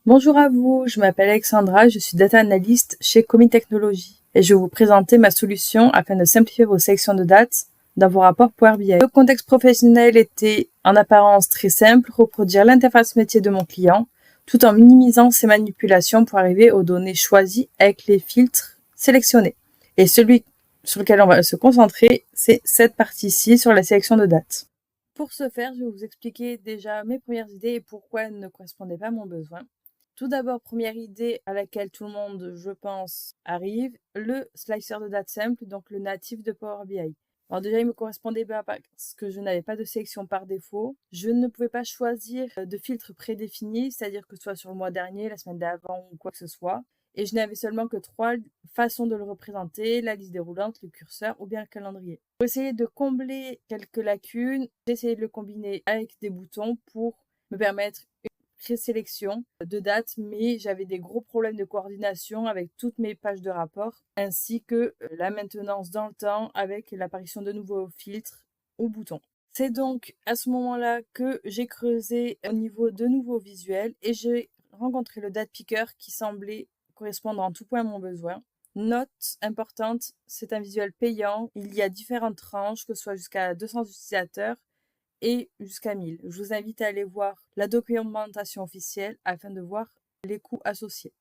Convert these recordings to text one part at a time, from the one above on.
Bonjour à vous, je m'appelle Alexandra, je suis data analyst chez Comi Technologies et je vais vous présenter ma solution afin de simplifier vos sélections de dates dans vos rapports Power BI. Le contexte professionnel était en apparence très simple, reproduire l'interface métier de mon client tout en minimisant ses manipulations pour arriver aux données choisies avec les filtres sélectionnés. Et celui sur lequel on va se concentrer, c'est cette partie-ci sur la sélection de dates. Pour ce faire, je vais vous expliquer déjà mes premières idées et pourquoi elles ne correspondaient pas à mon besoin. Tout d'abord, première idée à laquelle tout le monde, je pense, arrive, le slicer de date simple, donc le natif de Power BI. Alors déjà, il me correspondait pas parce que je n'avais pas de sélection par défaut. Je ne pouvais pas choisir de filtre prédéfini, c'est-à-dire que ce soit sur le mois dernier, la semaine d'avant ou quoi que ce soit. Et je n'avais seulement que 3 façons de le représenter, la liste déroulante, le curseur ou bien le calendrier. Pour essayer de combler quelques lacunes, j'ai essayé de le combiner avec des boutons pour me permettre présélection de dates, mais j'avais des gros problèmes de coordination avec toutes mes pages de rapport, ainsi que la maintenance dans le temps avec l'apparition de nouveaux filtres ou boutons. C'est donc à ce moment-là que j'ai creusé au niveau de nouveaux visuels et j'ai rencontré le date picker qui semblait correspondre en tout point à mon besoin. Note importante, c'est un visuel payant. Il y a différentes tranches, que ce soit jusqu'à 200 utilisateurs et jusqu'à 1000. Je vous invite à aller voir la documentation officielle afin de voir les coûts associés.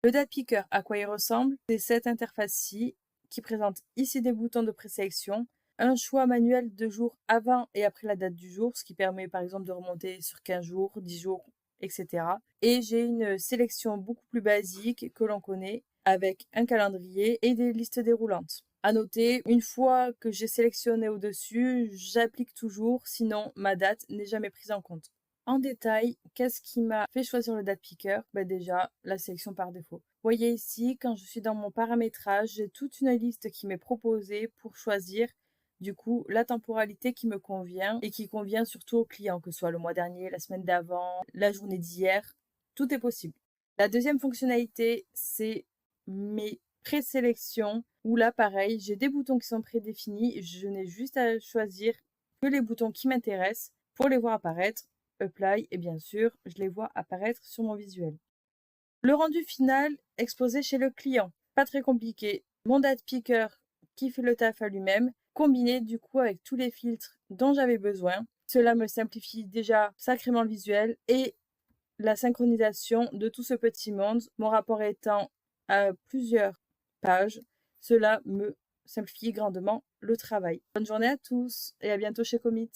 Le date picker, à quoi il ressemble? C'est cette interface-ci qui présente ici des boutons de présélection, un choix manuel de jours avant et après la date du jour, ce qui permet par exemple de remonter sur 15 jours, 10 jours, etc. Et j'ai une sélection beaucoup plus basique que l'on connaît avec un calendrier et des listes déroulantes. À noter, une fois que j'ai sélectionné au-dessus, j'applique toujours, sinon ma date n'est jamais prise en compte. En détail, qu'est-ce qui m'a fait choisir le date picker? Déjà, la sélection par défaut. Vous voyez ici, quand je suis dans mon paramétrage, j'ai toute une liste qui m'est proposée pour choisir du coup la temporalité qui me convient et qui convient surtout au client, que ce soit le mois dernier, la semaine d'avant, la journée d'hier, tout est possible. La deuxième fonctionnalité, c'est mes présélections où là, pareil, j'ai des boutons qui sont prédéfinis. Je n'ai juste à choisir que les boutons qui m'intéressent pour les voir apparaître. Apply et bien sûr, je les vois apparaître sur mon visuel. Le rendu final exposé chez le client. Pas très compliqué. Mon date picker qui fait le taf à lui-même, combiné du coup avec tous les filtres dont j'avais besoin. Cela me simplifie déjà sacrément le visuel et la synchronisation de tout ce petit monde, mon rapport étant à plusieurs pages, cela me simplifie grandement le travail. Bonne journée à tous et à bientôt chez Commit.